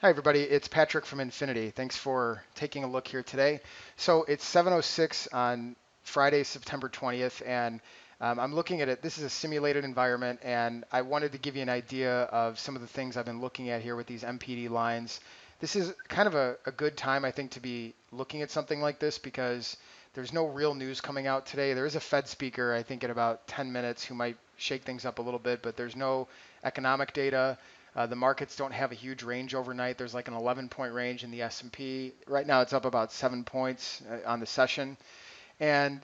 Hi, everybody. It's Patrick from Infinity. Thanks for taking a look here today. So it's 7:06 on Friday, September 20th, and I'm looking at it. This is a simulated environment, and I wanted to give you an idea of some of the things I've been looking at here with these MPD lines. This is kind of a good time, I think, to be looking at something like this because there's no real news coming out today. There is a Fed speaker, I think, in about 10 minutes who might shake things up a little bit, but there's no economic data. The markets don't have a huge range overnight. There's like an 11-point range in the S&P. Right now, it's up about 7 points on the session, and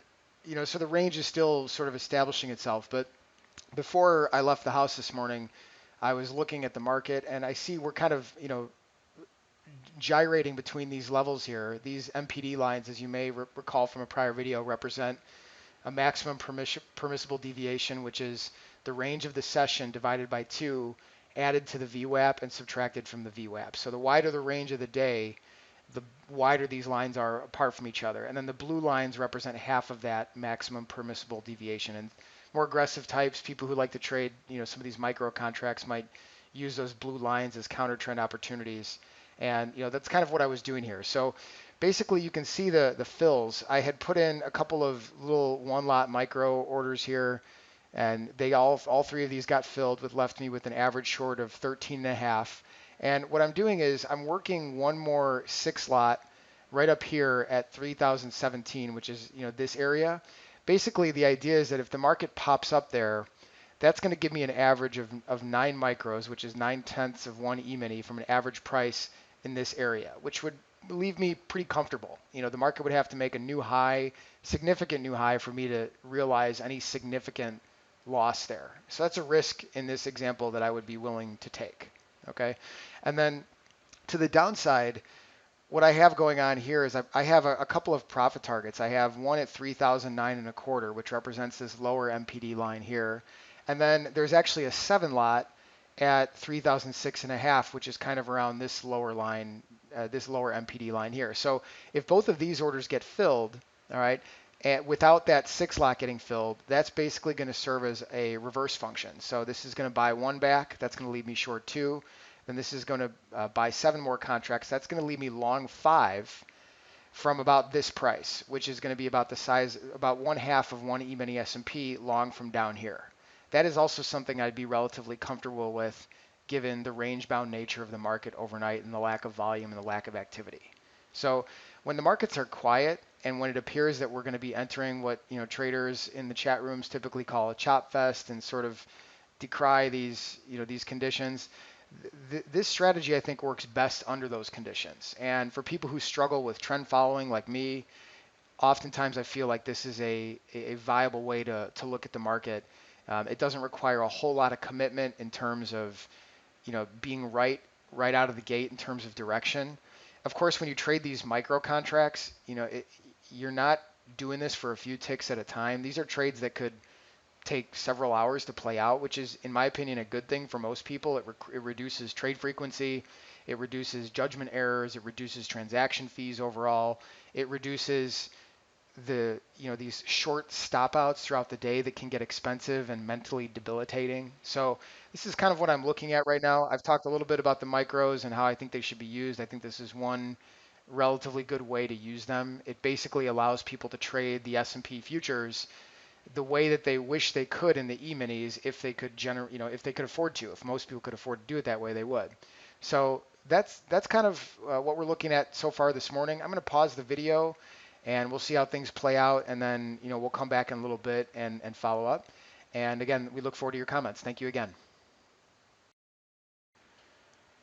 so the range is still sort of establishing itself. But before I left the house this morning, I was looking at the market, and I see we're kind of gyrating between these levels here. These MPD lines, as you may recall from a prior video, represent a maximum permissible deviation, which is the range of the session divided by 2, added to the VWAP and subtracted from the VWAP. So the wider the range of the day, the wider these lines are apart from each other. And then the blue lines represent half of that maximum permissible deviation. And more aggressive types, people who like to trade, some of these micro contracts might use those blue lines as counter trend opportunities. And that's kind of what I was doing here. So basically you can see the fills. I had put in a couple of little one lot micro orders here, and they all three of these got filled, with left me with an average short of 13 and a half. And what I'm doing is I'm working one more 6 lot right up here at 3017, which is this area. Basically the idea is that if the market pops up there, that's going to give me an average of 9 micros, which is 9/10 of one E-mini from an average price in this area, which would leave me pretty comfortable. The market would have to make a new high, significant new high, for me to realize any significant loss there. So that's a risk in this example that I would be willing to take. Okay. And then to the downside, what I have going on here is I have a couple of profit targets. I have one at 3,009 and a quarter, which represents this lower MPD line here. And then there's actually a 7 lot at 3,006 and a half, which is kind of around this lower line, this lower MPD line here. So if both of these orders get filled, all right, and without that 6 lot getting filled, that's basically going to serve as a reverse function. So this is going to buy one back. That's going to leave me short 2. Then this is going to buy 7 more contracts. That's going to leave me long 5 from about this price, which is going to be about the size, about 1/2 of one E-mini S&P long from down here. That is also something I'd be relatively comfortable with, given the range-bound nature of the market overnight and the lack of volume and the lack of activity. So when the markets are quiet and when it appears that we're going to be entering what traders in the chat rooms typically call a chop fest and sort of decry these conditions, this strategy I think works best under those conditions. And for people who struggle with trend following like me, oftentimes I feel like this is a viable way to look at the market. It doesn't require a whole lot of commitment in terms of being right out of the gate in terms of direction. Of course, when you trade these micro contracts, you're not doing this for a few ticks at a time. These are trades that could take several hours to play out, which is, in my opinion, a good thing for most people. It reduces trade frequency, it reduces judgment errors, it reduces transaction fees overall, it reduces these short stop outs throughout the day that can get expensive and mentally debilitating. So this is kind of what I'm looking at right now. I've talked a little bit about the micros and how I think they should be used. I think this is one relatively good way to use them. It basically allows people to trade the S&P futures the way that they wish they could in the E-minis if they could if they could afford to. If most people could afford to do it that way, they would. So that's kind of what we're looking at so far this morning. I'm going to pause the video and we'll see how things play out, and then we'll come back in a little bit and follow up. And again, we look forward to your comments. Thank you again.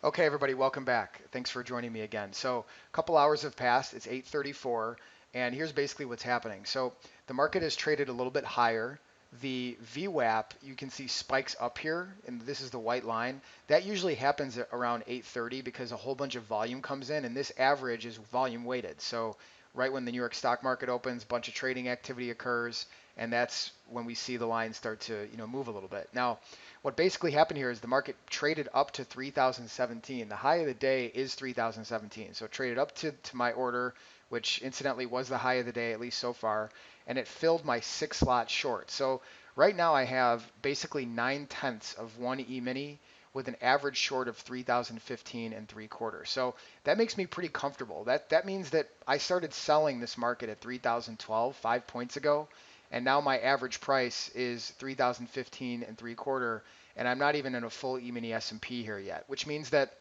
Okay, everybody, welcome back. Thanks for joining me again. So a couple hours have passed. It's 8:34, and here's basically what's happening. So the market has traded a little bit higher. The VWAP, you can see, spikes up here, and this is the white line. That usually happens at around 8:30 because a whole bunch of volume comes in, and this average is volume weighted. So right when the New York stock market opens, a bunch of trading activity occurs, and that's when we see the line start to move a little bit. Now, what basically happened here is the market traded up to 3017. The high of the day is 3017. So it traded up to my order, which incidentally was the high of the day, at least so far, and it filled my 6 lot short. So right now I have basically 9/10 of one E-mini, with an average short of 3,015 and 3/4. So that makes me pretty comfortable. That means that I started selling this market at 3,012 5 points ago, and now my average price is 3,015 and 3/4, and I'm not even in a full E-mini S&P here yet, which means that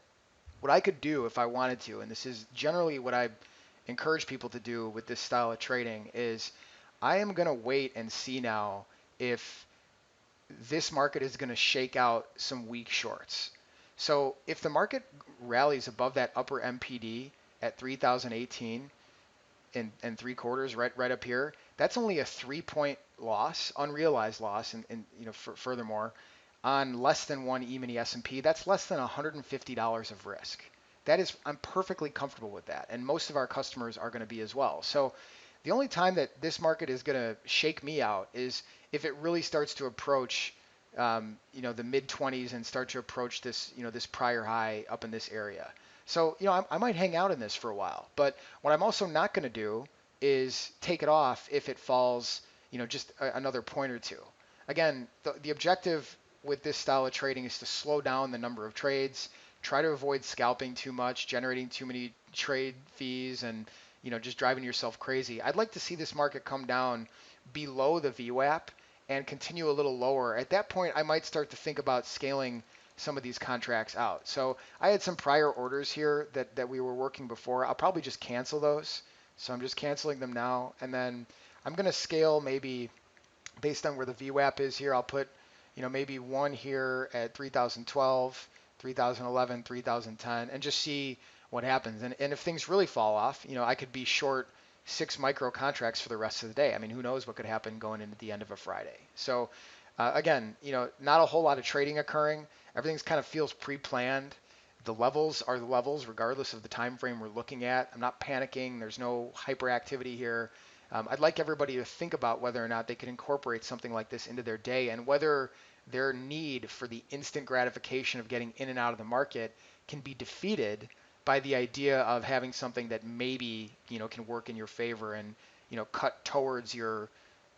what I could do if I wanted to, and this is generally what I encourage people to do with this style of trading, is I am going to wait and see now if this market is going to shake out some weak shorts. So if the market rallies above that upper MPD at 3,018 and 3/4, right up here, that's only a 3 point loss, unrealized loss, and furthermore, on less than one E-mini S&P, that's less than $150 of risk. I'm perfectly comfortable with that, and most of our customers are going to be as well. So the only time that this market is going to shake me out is if it really starts to approach, the mid 20s and start to approach this prior high up in this area. So, I might hang out in this for a while, but what I'm also not going to do is take it off if it falls, just another point or two. Again, the objective with this style of trading is to slow down the number of trades, try to avoid scalping too much, generating too many trade fees, and just driving yourself crazy. I'd like to see this market come down below the VWAP and continue a little lower. At that point, I might start to think about scaling some of these contracts out. So I had some prior orders here that we were working before. I'll probably just cancel those. So I'm just canceling them now. And then I'm going to scale maybe based on where the VWAP is here. I'll put, maybe one here at 3012, 3011, 3010, and just see what happens. And if things really fall off, I could be short 6 micro contracts for the rest of the day. I mean, who knows what could happen going into the end of a Friday. So again, not a whole lot of trading occurring. Everything's kind of feels pre-planned. The levels are the levels regardless of the time frame we're looking at. I'm not panicking. There's no hyperactivity here. I'd like everybody to think about whether or not they can incorporate something like this into their day, and whether their need for the instant gratification of getting in and out of the market can be defeated by the idea of having something that maybe can work in your favor and cut towards your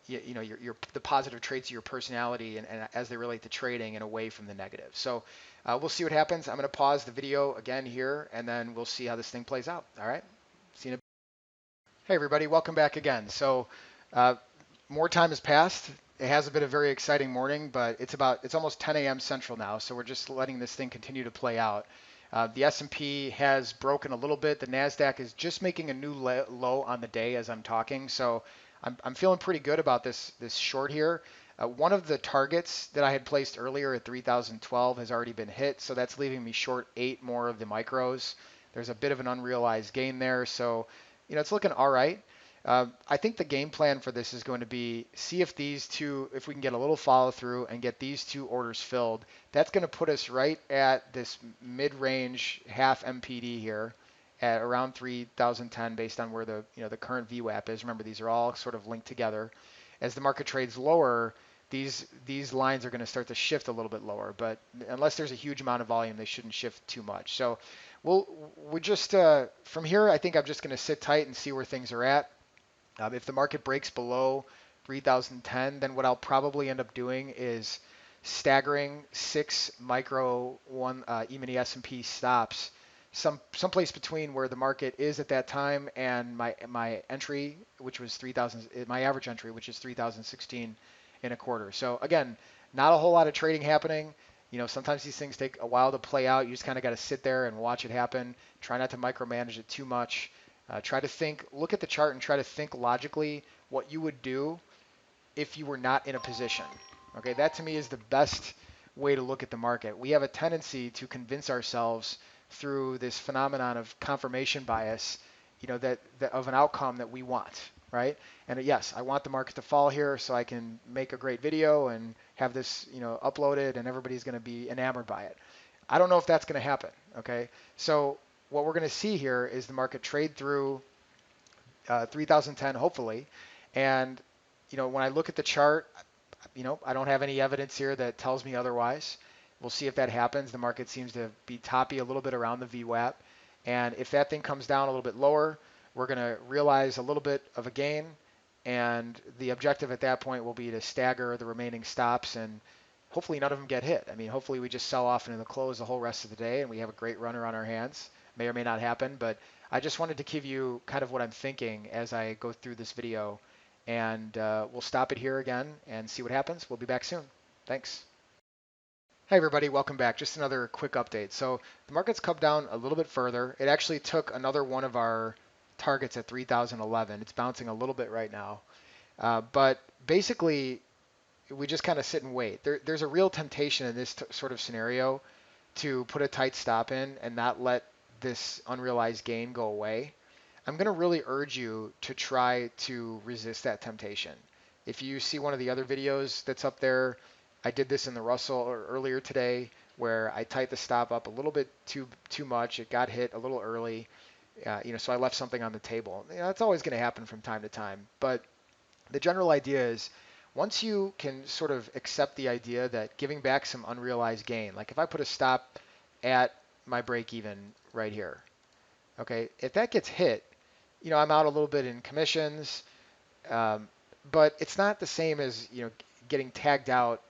the positive traits of your personality and as they relate to trading and away from the negative. So we'll see what happens. I'm going to pause the video again here, and then we'll see how this thing plays out. All right. See you in a Hey everybody, welcome back again. So more time has passed. It hasn't been a very exciting morning, but it's almost 10 a.m. Central now, so we're just letting this thing continue to play out. The S&P has broken a little bit. The Nasdaq is just making a new low on the day as I'm talking, so I'm feeling pretty good about this short here. One of the targets that I had placed earlier at 3012 has already been hit, so that's leaving me short 8 more of the micros. There's a bit of an unrealized gain there, so it's looking all right. I think the game plan for this is going to be see if if we can get a little follow through and get these two orders filled. That's going to put us right at this mid-range half MPD here at around 3010 based on where the current VWAP is. Remember, these are all sort of linked together. As the market trades lower, these lines are going to start to shift a little bit lower, but unless there's a huge amount of volume, they shouldn't shift too much. So we're just from here, I think I'm just going to sit tight and see where things are at. If the market breaks below 3010, then what I'll probably end up doing is staggering 6 micro E-mini S&P stops, someplace between where the market is at that time and my entry, which was 3000, my average entry, which is 3016 and a quarter. So again, not a whole lot of trading happening. Sometimes these things take a while to play out. You just kind of got to sit there and watch it happen. Try not to micromanage it too much. Try to look at the chart and try to think logically what you would do if you were not in a position. Okay, that to me is the best way to look at the market. We have a tendency to convince ourselves through this phenomenon of confirmation bias, that of an outcome that we want, right? And yes, I want the market to fall here so I can make a great video and have this, uploaded and everybody's going to be enamored by it. I don't know if that's going to happen, okay? So what we're going to see here is the market trade through 3010, hopefully. And, when I look at the chart, I don't have any evidence here that tells me otherwise. We'll see if that happens. The market seems to be toppy a little bit around the VWAP. And if that thing comes down a little bit lower, we're going to realize a little bit of a gain. And the objective at that point will be to stagger the remaining stops and hopefully none of them get hit. I mean, hopefully we just sell off into the close the whole rest of the day and we have a great runner on our hands. May or may not happen, but I just wanted to give you kind of what I'm thinking as I go through this video. And we'll stop it here again and see what happens. We'll be back soon. Thanks. Hey everybody, welcome back. Just another quick update. So the market's come down a little bit further. It actually took another one of our targets at 3011. It's bouncing a little bit right now. But basically, we just kind of sit and wait. There's a real temptation in this sort of scenario to put a tight stop in and not let this unrealized gain go away. I'm going to really urge you to try to resist that temptation. If you see one of the other videos that's up there, I did this in the Russell earlier today where I tightened the stop up a little bit too much. It got hit a little early, so I left something on the table. That's always going to happen from time to time. But the general idea is once you can sort of accept the idea that giving back some unrealized gain, like if I put a stop at my break even right here, okay, if that gets hit, I'm out a little bit in commissions, um, but it's not the same as, getting tagged out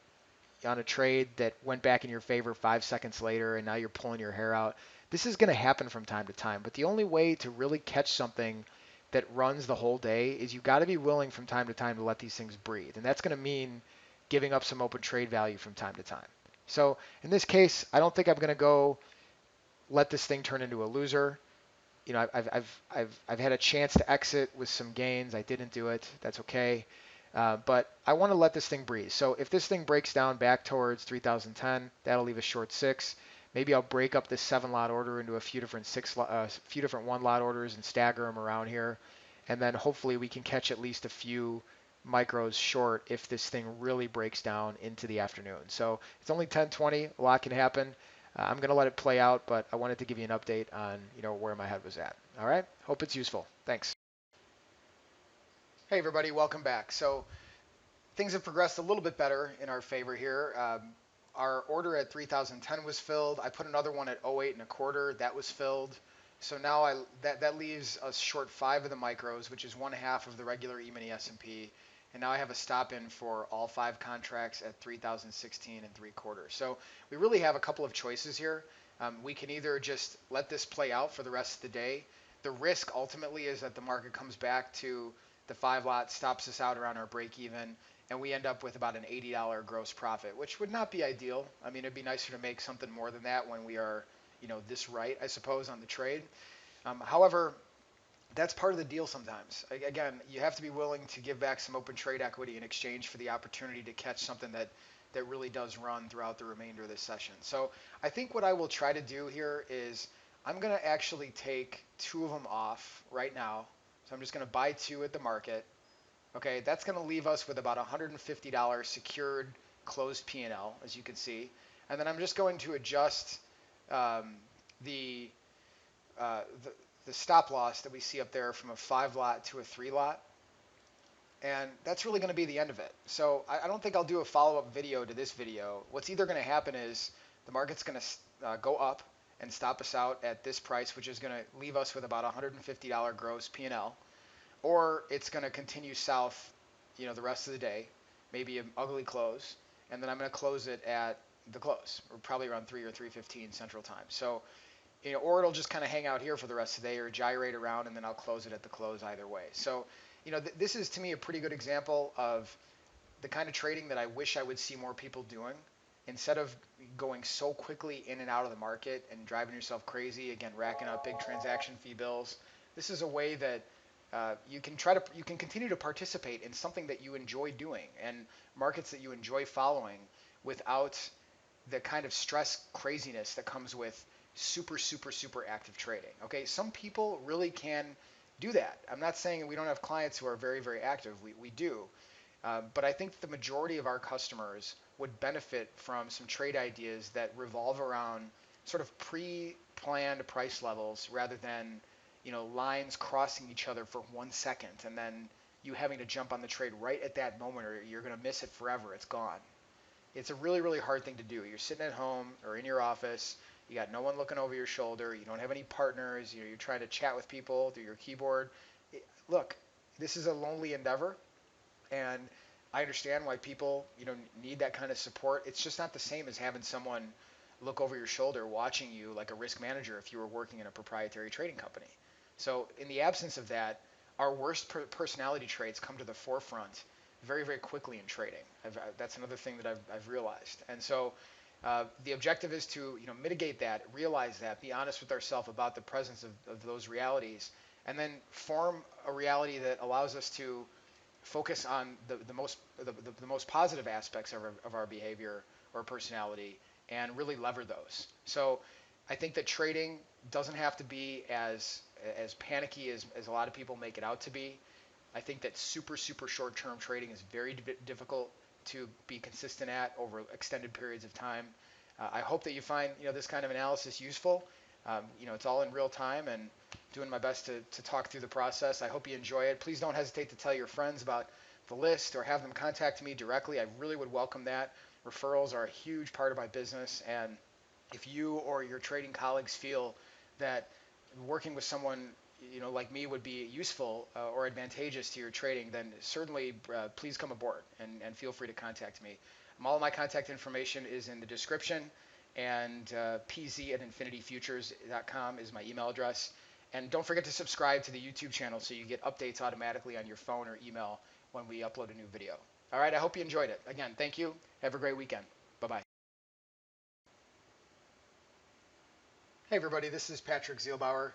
on a trade that went back in your favor 5 seconds later and now you're pulling your hair out. This is going to happen from time to time, but the only way to really catch something that runs the whole day is you got to be willing from time to time to let these things breathe. And that's going to mean giving up some open trade value from time to time. So in this case, I don't think I'm going to go let this thing turn into a loser. I've had a chance to exit with some gains. I didn't do it. That's okay. But I want to let this thing breathe. So if this thing breaks down back towards 3010, that'll leave a short 6. Maybe I'll break up this 7-lot order into a few different few different 1-lot orders and stagger them around here, and then hopefully we can catch at least a few micros short if this thing really breaks down into the afternoon. So it's only 10:20. A lot can happen. I'm going to let it play out, but I wanted to give you an update on where my head was at. All right. Hope it's useful. Thanks. Hey everybody, welcome back. So things have progressed a little bit better in our favor here. Our order at 3010 was filled. I put another one at 08 and a quarter. That was filled. So now that leaves us short 5 of the micros, which is 1/2 of the regular E-mini S&P. And now I have a stop in for all 5 contracts at 3016 and 3/4. So we really have a couple of choices here. We can either just let this play out for the rest of the day. The risk ultimately is that the market comes back to the 5-lot, stops us out around our break even, and we end up with about an $80 gross profit, which would not be ideal. I mean, it'd be nicer to make something more than that when we are, this right, I suppose, on the trade. However, that's part of the deal sometimes. Again, you have to be willing to give back some open trade equity in exchange for the opportunity to catch something that really does run throughout the remainder of this session. So I think what I will try to do here is I'm going to actually take 2 of them off right now. So I'm just going to buy 2 at the market. Okay, that's going to leave us with about $150 secured closed P&L, as you can see. And then I'm just going to adjust um, the, uh, the the stop loss that we see up there from a 5-lot to a 3-lot. And that's really going to be the end of it. So I don't think I'll do a follow-up video to this video. What's either going to happen is the market's going to go up and stop us out at this price, which is going to leave us with about $150 gross P&L, or it's going to continue south, the rest of the day, maybe an ugly close, and then I'm going to close it at the close, or probably around 3 or 3:15 Central Time. So or it'll just kind of hang out here for the rest of the day or gyrate around, and then I'll close it at the close either way. So, this is to me a pretty good example of the kind of trading that I wish I would see more people doing. Instead of going so quickly in and out of the market and driving yourself crazy, again, racking up big transaction fee bills, this is a way that you can continue to participate in something that you enjoy doing and markets that you enjoy following without the kind of stress craziness that comes with super, super, super active trading. Okay, some people really can do that. I'm not saying we don't have clients who are very, very active. We do. But I think the majority of our customers would benefit from some trade ideas that revolve around sort of pre-planned price levels rather than, lines crossing each other for 1 second and then you having to jump on the trade right at that moment or you're going to miss it forever. It's gone. It's a really, really hard thing to do. You're sitting at home or in your office. You got no one looking over your shoulder. You don't have any partners. You're trying to chat with people through your keyboard. Look, this is a lonely endeavor, and I understand why people, need that kind of support. It's just not the same as having someone look over your shoulder watching you like a risk manager if you were working in a proprietary trading company. So in the absence of that, our worst personality traits come to the forefront very, very quickly in trading. That's another thing that I've realized. And so the objective is to mitigate that, realize that, be honest with ourselves about the presence of those realities, and then form a reality that allows us to focus on the most positive aspects of our behavior or personality and really lever those. So I think that trading doesn't have to be as panicky as a lot of people make it out to be. I think that super short term trading is very difficult to be consistent at over extended periods of time. I hope that you find this kind of analysis useful. It's all in real time and doing my best to talk through the process. I hope you enjoy it. Please don't hesitate to tell your friends about the list or have them contact me directly. I really would welcome that. Referrals are a huge part of my business, and if you or your trading colleagues feel that working with someone like me would be useful or advantageous to your trading, then certainly please come aboard and feel free to contact me. All of my contact information is in the description, and pz@infinityfutures.com is my email address. And don't forget to subscribe to the YouTube channel so you get updates automatically on your phone or email when we upload a new video. All right, I hope you enjoyed it. Again, thank you. Have a great weekend. Bye-bye. Hey everybody, this is Patrick Zielbauer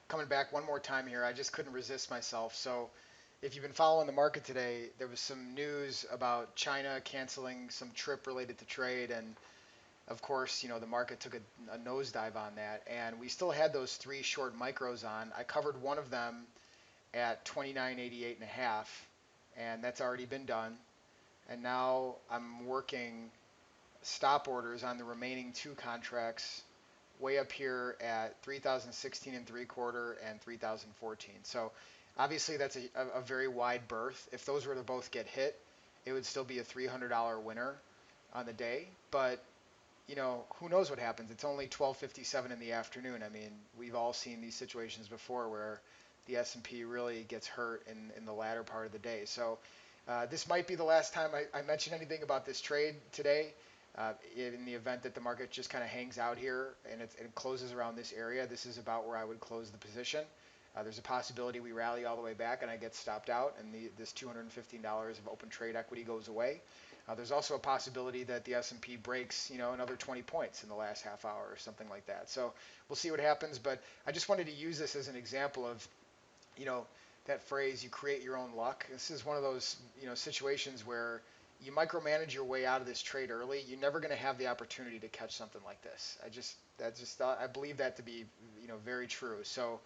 coming back one more time here. I just couldn't resist myself. So if you've been following the market today, there was some news about China canceling some trip related to trade, and of course, the market took a nosedive on that, and we still had those three short micros on. I covered one of them at 29.88 and a half, and that's already been done. And now I'm working stop orders on the remaining two contracts way up here at 3,016 and 3/4 and 3,014. So obviously that's a very wide berth. If those were to both get hit, it would still be a $300 winner on the day. But who knows what happens? It's only 12:57 in the afternoon. I mean, we've all seen these situations before where the S&P really gets hurt in the latter part of the day. So this might be the last time I mention anything about this trade today. In the event that the market just kind of hangs out here and it closes around this area, this is about where I would close the position. There's a possibility we rally all the way back and I get stopped out and this $215 of open trade equity goes away. There's also a possibility that the S&P breaks, another 20 points in the last half hour or something like that. So we'll see what happens. But I just wanted to use this as an example of, that phrase, you create your own luck. This is one of those, situations where you micromanage your way out of this trade early. You're never going to have the opportunity to catch something like this. I believe that to be, very true. So,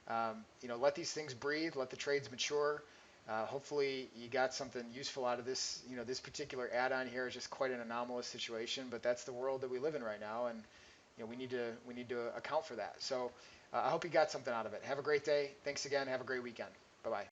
let these things breathe, let the trades mature. Hopefully you got something useful out of this. This particular add-on here is just quite an anomalous situation, but that's the world that we live in right now, and we need to account for that. So I hope you got something out of it. Have a great day. Thanks again. Have a great weekend. Bye-bye.